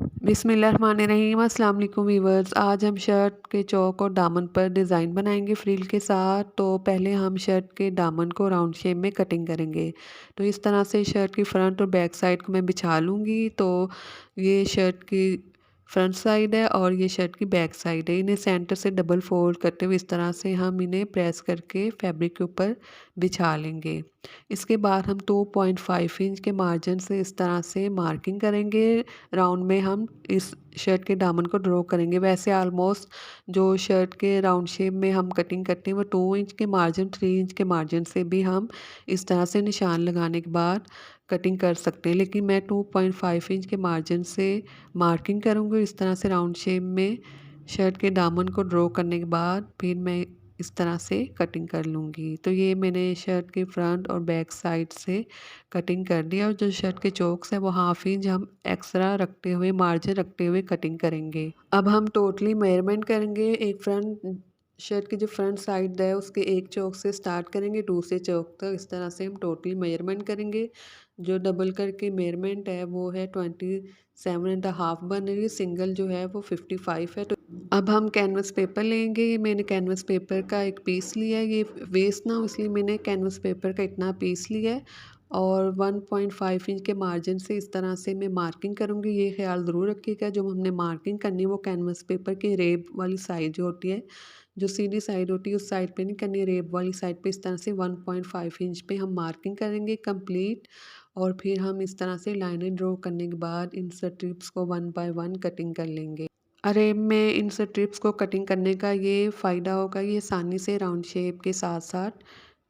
बिस्मिल्लाहिर्रहमानिर्रहीम। अस्सलाम वालेकुम वीवर्स। आज हम शर्ट के चौक और दामन पर डिज़ाइन बनाएंगे फ्रिल के साथ। तो पहले हम शर्ट के दामन को राउंड शेप में कटिंग करेंगे। तो इस तरह से शर्ट की फ्रंट और बैक साइड को मैं बिछा लूँगी। तो ये शर्ट की फ्रंट साइड है और ये शर्ट की बैक साइड है। इन्हें सेंटर से डबल फोल्ड करते हुए इस तरह से हम इन्हें प्रेस करके फैब्रिक के ऊपर बिछा लेंगे। इसके बाद हम 2.5 इंच के मार्जिन से इस तरह से मार्किंग करेंगे। राउंड में हम इस शर्ट के दामन को ड्रॉ करेंगे। वैसे ऑलमोस्ट जो शर्ट के राउंड शेप में हम कटिंग करते हैं वो 2 इंच के मार्जिन 3 इंच के मार्जिन से भी हम इस तरह से निशान लगाने के बाद कटिंग कर सकते हैं, लेकिन मैं 2.5 इंच के मार्जिन से मार्किंग करूँगी। इस तरह से राउंड शेप में शर्ट के दामन को ड्रॉ करने के बाद फिर मैं इस तरह से कटिंग कर लूँगी। तो ये मैंने शर्ट के फ्रंट और बैक साइड से कटिंग कर दिया और जो शर्ट के चोक्स है वो हाफ इंच हम एक्स्ट्रा रखते हुए मार्जिन रखते हुए कटिंग करेंगे। अब हम टोटली मेजरमेंट करेंगे। एक फ्रंट शर्ट की जो फ्रंट साइड है उसके एक चौक से स्टार्ट करेंगे दूसरे चौक तक। इस तरह से हम टोटली मेजरमेंट करेंगे। जो डबल करके मेजरमेंट है वो है 27.5 बन रही है, सिंगल जो है वो 55 है। तो अब हम कैनवस पेपर लेंगे। ये मैंने कैनवस पेपर का एक पीस लिया है, ये वेस्ट ना हो इसलिए मैंने कैनवस पेपर का इतना पीस लिया है और 1.5 इंच के मार्जिन से इस तरह से मैं मार्किंग करूँगी। ये ख्याल ज़रूर रखिएगा जो हमने मार्किंग करनी है वो कैनवस पेपर की रेब वाली साइड जो होती है, जो सीधी साइड होती है उस साइड पे नहीं करनी है, रेब वाली साइड पे इस तरह से 1.5 इंच पे हम मार्किंग करेंगे कंप्लीट। और फिर हम इस तरह से लाइनें ड्रॉ करने के बाद इन स्ट्रिप्स को 1 बाय 1 कटिंग कर लेंगे। अरेब में इन स्ट्रिप्स को कटिंग करने का ये फ़ायदा होगा, ये आसानी से राउंड शेप के साथ साथ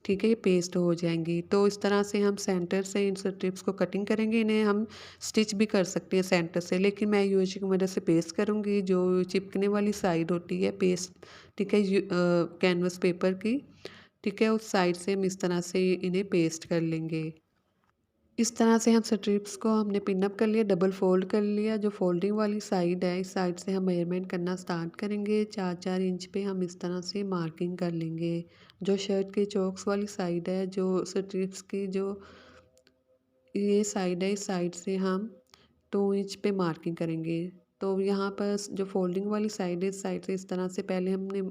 ठीक है ये पेस्ट हो जाएंगी। तो इस तरह से हम सेंटर से इन स्ट्रिप्स को कटिंग करेंगे। इन्हें हम स्टिच भी कर सकते हैं सेंटर से, लेकिन मैं यूएसए की मदद से पेस्ट करूँगी। जो चिपकने वाली साइड होती है पेस्ट ठीक है कैनवस पेपर की ठीक है उस साइड से हम इस तरह से इन्हें पेस्ट कर लेंगे। इस तरह से हम स्ट्रिप्स को हमने पिन अप कर लिया, डबल फोल्ड कर लिया। जो फोल्डिंग वाली साइड है इस साइड से हम मेजरमेंट करना स्टार्ट करेंगे। 4-4 इंच पे हम इस तरह से मार्किंग कर लेंगे। जो शर्ट के चोक्स वाली साइड है, जो स्ट्रिप्स की जो ये साइड है, इस साइड से हम 2 इंच पे मार्किंग करेंगे। तो यहाँ पर जो फोल्डिंग वाली साइड है इस साइड से इस तरह से पहले हमने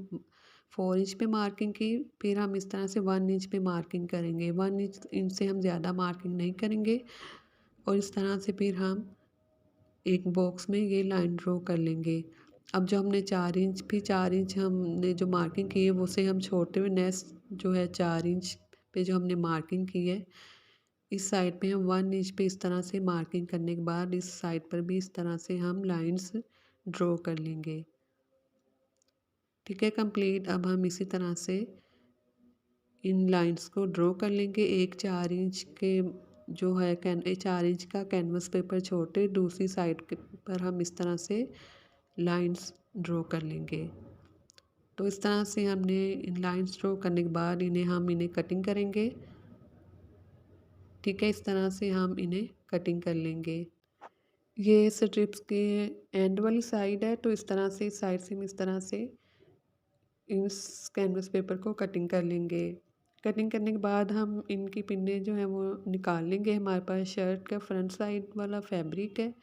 4 इंच पे मार्किंग की, फिर हम इस तरह से 1 इंच पे मार्किंग करेंगे। 1 इंच से हम ज़्यादा मार्किंग नहीं करेंगे और इस तरह से फिर हम एक बॉक्स में ये लाइन ड्रॉ कर लेंगे। अब जो हमने 4 इंच भी 4 इंच हमने जो मार्किंग की है उसे हम छोड़ते हुए नेक्स्ट जो है 4 इंच पे जो हमने मार्किंग की है इस साइड पे हम 1 इंच पे इस तरह से मार्किंग करने के बाद इस साइड पर भी इस तरह से हम लाइंस ड्रॉ कर लेंगे। ठीक है कंप्लीट। अब हम इसी तरह से इन लाइंस को ड्रॉ कर लेंगे। एक 4 इंच के जो है 4 इंच का कैनवस पेपर छोड़ते दूसरी साइड पर हम इस तरह से लाइंस ड्रॉ कर लेंगे। तो इस तरह से हमने इन लाइंस ड्रॉ करने के बाद इन्हें कटिंग करेंगे। ठीक है इस तरह से हम इन्हें कटिंग कर लेंगे। ये स्ट्रिप्स के एंड वाली साइड है, तो इस तरह से इस साइड से हम इस तरह से इस कैनवस पेपर को कटिंग कर लेंगे। कटिंग करने के बाद हम इनकी पिन्ने जो हैं वो निकाल लेंगे। हमारे पास शर्ट का फ्रंट साइड वाला फैब्रिक है,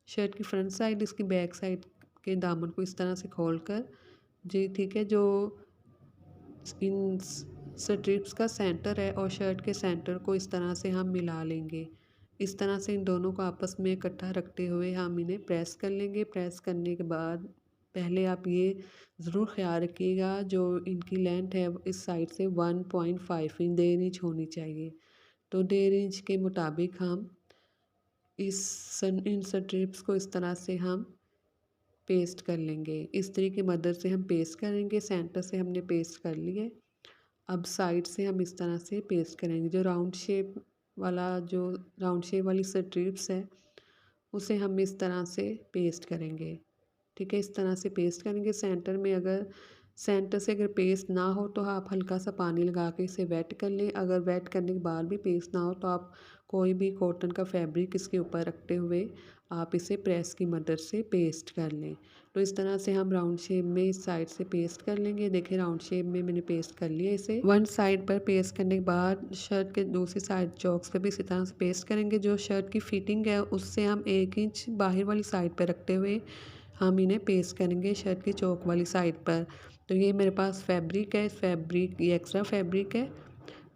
शर्ट की फ्रंट साइड, इसकी बैक साइड के दामन को इस तरह से खोल कर जी ठीक है, जो इन स्ट्रिप्स का सेंटर है और शर्ट के सेंटर को इस तरह से हम मिला लेंगे। इस तरह से इन दोनों को आपस में इकट्ठा रखते हुए हम इन्हें प्रेस कर लेंगे। प्रेस करने के बाद पहले आप ये ज़रूर ख्याल रखिएगा जो इनकी लेंथ है इस साइड से 1.5 इंच 1.5 इंच होनी चाहिए। तो 1.5 इंच के मुताबिक हम इन स्ट्रिप्स को इस तरह से हम पेस्ट कर लेंगे। इस तरीके की मदद से हम पेस्ट करेंगे। सेंटर से हमने पेस्ट कर लिए। अब साइड से हम इस तरह से पेस्ट करेंगे। जो राउंड शेप वाली स्ट्रिप्स है उसे हम इस तरह से पेस्ट करेंगे। ठीक है इस तरह से पेस्ट करेंगे। सेंटर से अगर पेस्ट ना हो तो आप हल्का सा पानी लगा के इसे वेट कर लें। अगर वेट करने के बाद भी पेस्ट ना हो तो आप कोई भी कॉटन का फैब्रिक इसके ऊपर रखते हुए आप इसे प्रेस की मदद से पेस्ट कर लें। तो इस तरह से हम राउंड शेप में इस साइड से पेस्ट कर लेंगे। देखिए राउंड शेप में मैंने पेस्ट कर लिया इसे। वन साइड पर पेस्ट करने के बाद शर्ट के दूसरी साइड चौक्स पे भी इसी तरह से पेस्ट करेंगे। जो शर्ट की फिटिंग है उससे हम 1 इंच बाहर वाली साइड पर रखते हुए हम इन्हें पेस्ट करेंगे शर्ट की चौक वाली साइड पर। तो ये मेरे पास फैब्रिक है, फैब्रिक ये एक्स्ट्रा फैब्रिक है।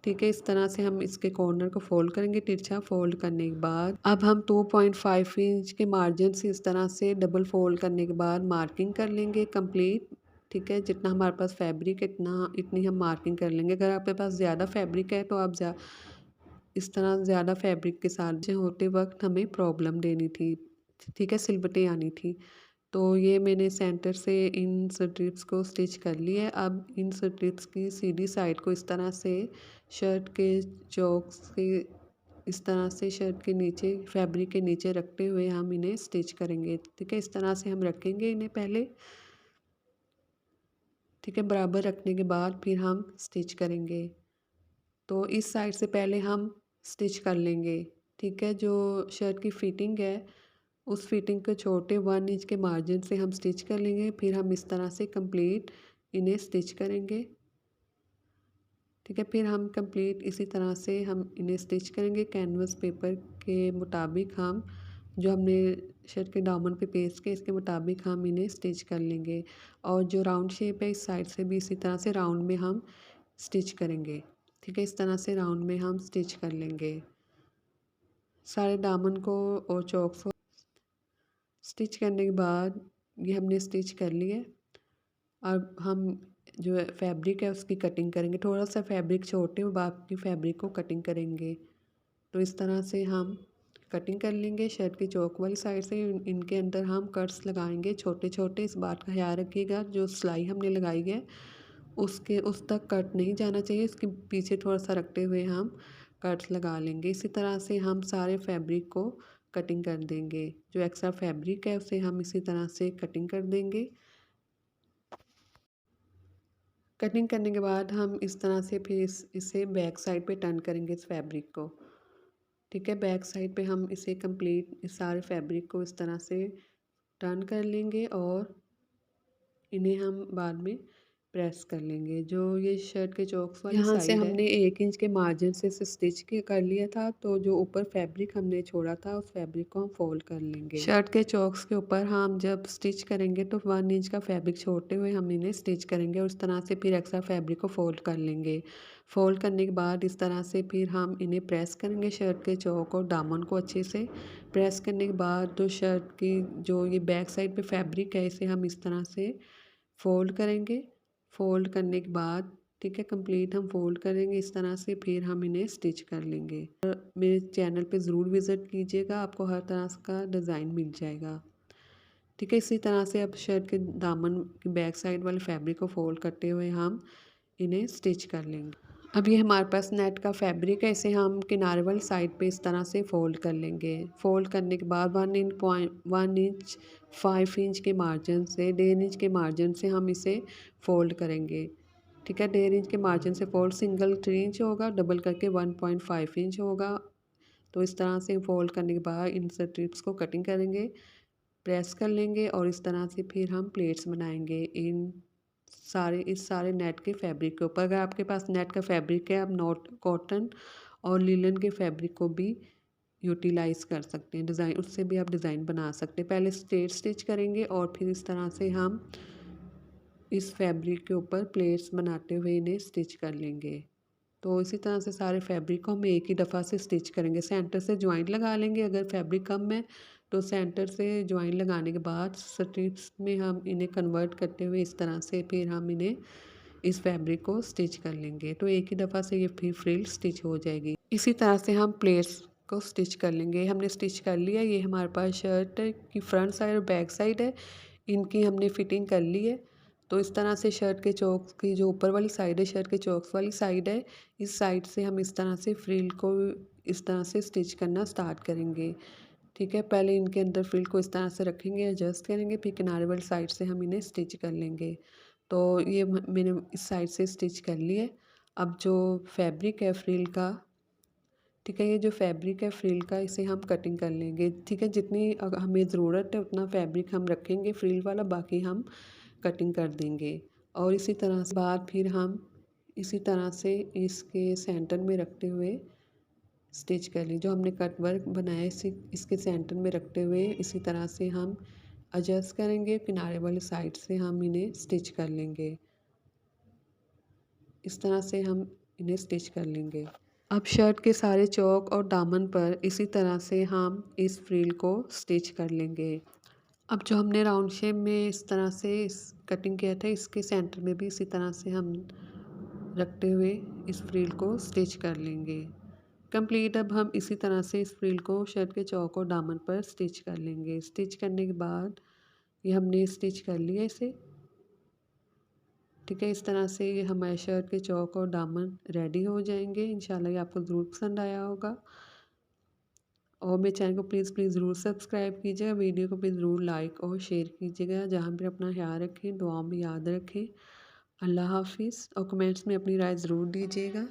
ठीक है, इस तरह से हम इसके कॉर्नर को फोल्ड करेंगे। तिरछा फोल्ड करने के बाद अब हम 2.5 इंच के मार्जिन से इस तरह से डबल फोल्ड करने के बाद मार्किंग कर लेंगे कंप्लीट। ठीक है, जितना हमारे पास फैब्रिक है इतनी हम मार्किंग कर लेंगे। अगर आपके पास ज़्यादा फैब्रिक है तो आप इस तरह ज़्यादा फैब्रिक के साथ जो होते वक्त हमें प्रॉब्लम देनी थी। ठीक है, सिलबटें आनी थी। तो ये मैंने सेंटर से इन स्ट्रिप्स को स्टिच कर लिया है। अब इन स्ट्रिप्स की सीधी साइड को इस तरह से शर्ट के चौक्स के इस तरह से शर्ट के नीचे फैब्रिक के नीचे रखते हुए हम इन्हें स्टिच करेंगे। ठीक है, इस तरह से हम रखेंगे इन्हें पहले। ठीक है, बराबर रखने के बाद फिर हम स्टिच करेंगे। तो इस साइड से पहले हम स्टिच कर लेंगे। ठीक है, जो शर्ट की फिटिंग है उस फिटिंग को छोटे 1 इंच के मार्जिन से हम स्टिच कर लेंगे। फिर हम इस तरह से कंप्लीट इन्हें स्टिच करेंगे। ठीक है, फिर हम कंप्लीट इसी तरह से हम इन्हें स्टिच करेंगे। कैनवस पेपर के मुताबिक हम जो हमने शर्ट के दामन पे पेस्ट किया इसके मुताबिक हम इन्हें स्टिच कर लेंगे। और जो राउंड शेप है इस साइड से भी इसी तरह से राउंड में हम स्टिच करेंगे। ठीक है, इस तरह से राउंड में हम स्टिच कर लेंगे सारे दामन को और चौक्स को। स्टिच करने के बाद ये हमने स्टिच कर लिया। अब हम जो है फैब्रिक है उसकी कटिंग करेंगे। थोड़ा सा फैब्रिक छोड़ते हुए बाकी फैब्रिक को कटिंग करेंगे। तो इस तरह से हम कटिंग कर लेंगे शर्ट की चौक वाली साइड से। इनके अंदर हम कट्स लगाएंगे छोटे छोटे। इस बात का ख्याल रखिएगा जो सिलाई हमने लगाई है उसके उस तक कट नहीं जाना चाहिए। इसके पीछे थोड़ा सा रखते हुए हम कट्स लगा लेंगे। इसी तरह से हम सारे फैब्रिक को कटिंग कर देंगे। जो एक्स्ट्रा फैब्रिक है उसे हम इसी तरह से कटिंग कर देंगे। कटिंग करने के बाद हम इस तरह से फिर इसे बैक साइड पे टर्न करेंगे इस फैब्रिक को। ठीक है, बैक साइड पे हम इसे कंप्लीट इस सारे फैब्रिक को इस तरह से टर्न कर लेंगे और इन्हें हम बाद में प्रेस कर लेंगे। जो ये शर्ट के चौक्स वाली यहाँ से साइड है हमने 1 इंच के मार्जिन से इसे स्टिच कर लिया था। तो जो ऊपर फैब्रिक हमने छोड़ा था उस फैब्रिक को हम फोल्ड कर लेंगे। शर्ट के चौक्स के ऊपर हम जब स्टिच करेंगे तो 1 इंच का फैब्रिक छोड़ते हुए हम इन्हें स्टिच करेंगे और इस तरह से फिर एक्स्ट्रा फैब्रिक को फोल्ड कर लेंगे। फोल्ड करने के बाद इस तरह से फिर हम इन्हें प्रेस करेंगे शर्ट के चौक और दामन को अच्छे से। प्रेस करने के बाद तो शर्ट की जो ये बैक साइड पे फैब्रिक है इसे हम इस तरह से फ़ोल्ड करेंगे। फ़ोल्ड करने के बाद ठीक है कंप्लीट हम फ़ोल्ड करेंगे इस तरह से। फिर हम इन्हें स्टिच कर लेंगे। और मेरे चैनल पे ज़रूर विज़िट कीजिएगा, आपको हर तरह का डिज़ाइन मिल जाएगा। ठीक है, इसी तरह से अब शर्ट के दामन की बैक साइड वाले फैब्रिक को फ़ोल्ड करते हुए हम इन्हें स्टिच कर लेंगे। अब ये हमारे पास नेट का फैब्रिक है, इसे हम किनारे वाली साइड पे इस तरह से फ़ोल्ड कर लेंगे। फ़ोल्ड करने के बाद 1 इंच 5 इंच के मार्जिन से 1.5 इंच के मार्जिन से हम इसे फ़ोल्ड करेंगे। ठीक है, 1.5 इंच के मार्जिन से फ़ोल्ड सिंगल 3 इंच होगा, डबल करके 1.5 इंच होगा। तो इस तरह से फ़ोल्ड करने के बाद इन स्ट्रिप्स को कटिंग करेंगे, प्रेस कर लेंगे और इस तरह से फिर हम प्लेट्स बनाएंगे इस सारे नेट के फैब्रिक के ऊपर। अगर आपके पास नेट का फैब्रिक है आप नॉट कॉटन और लिनन के फैब्रिक को भी यूटिलाइज़ कर सकते हैं। डिज़ाइन उससे भी आप डिज़ाइन बना सकते हैं। पहले स्ट्रेट स्टिच करेंगे और फिर इस तरह से हम इस फैब्रिक के ऊपर प्लेट्स बनाते हुए इन्हें स्टिच कर लेंगे। तो इसी तरह से सारे फैब्रिक को हम एक ही दफ़ा से स्टिच करेंगे। सेंटर से जॉइंट लगा लेंगे। अगर फैब्रिक कम है तो सेंटर से जॉइंट लगाने के बाद स्ट्रिप्स में हम इन्हें कन्वर्ट करते हुए इस तरह से फिर हम इन्हें इस फैब्रिक को स्टिच कर लेंगे। तो एक ही दफ़ा से ये फिर फ्रिल स्टिच हो जाएगी। इसी तरह से हम प्लेट्स को स्टिच कर लेंगे। हमने स्टिच कर लिया। ये हमारे पास शर्ट की फ्रंट साइड और बैक साइड है, इनकी हमने फिटिंग कर ली है। तो इस तरह से शर्ट के चौक की जो ऊपर वाली साइड है शर्ट के चौक्स वाली साइड है, इस साइड से हम इस तरह से फ्रिल को इस तरह से स्टिच करना स्टार्ट करेंगे। ठीक है, पहले इनके अंदर फ्रिल को इस तरह से रखेंगे, एडजस्ट करेंगे, फिर किनारे वाली साइड से हम इन्हें स्टिच कर लेंगे। तो ये मैंने इस साइड से स्टिच कर लिए। अब जो फैब्रिक है फ्रिल का ठीक है, ये जो फैब्रिक है फ्रिल का इसे हम कटिंग कर लेंगे। ठीक है, जितनी हमें ज़रूरत है उतना फैब्रिक हम रखेंगे फ्रिल वाला, बाकी हम कटिंग कर देंगे। और इसी तरह से बाद फिर हम इसी तरह से इसके सेंटर में रखते हुए स्टिच कर ली। जो हमने कट वर्क बनाया इसी इसके सेंटर में रखते हुए इसी तरह से हम एडजस्ट करेंगे, किनारे वाली साइड से हम इन्हें स्टिच कर लेंगे। इस तरह से हम इन्हें स्टिच कर लेंगे। अब शर्ट के सारे चौक और दामन पर इसी तरह से हम इस फ्रिल को स्टिच कर लेंगे। अब जो हमने राउंड शेप में इस तरह से इस कटिंग किया था इसके सेंटर में भी इसी तरह से हम रखते हुए इस फ्रिल को स्टिच कर लेंगे। कंप्लीट अब हम इसी तरह से इस फ्रिल को शर्ट के चौक और दामन पर स्टिच कर लेंगे। स्टिच करने के बाद ये हमने स्टिच कर लिया इसे। ठीक है, इस तरह से ये हमारे शर्ट के चौक और दामन रेडी हो जाएंगे। इंशाल्लाह ये आपको ज़रूर पसंद आया होगा और मेरे चैनल को प्लीज़ प्लीज़ ज़रूर सब्सक्राइब कीजिएगा, वीडियो को भी ज़रूर लाइक और शेयर कीजिएगा। जहाँ भी अपना ख्याल रखें, दुआ में याद रखें। अल्लाह हाफिज़ और कमेंट्स में अपनी राय ज़रूर दीजिएगा।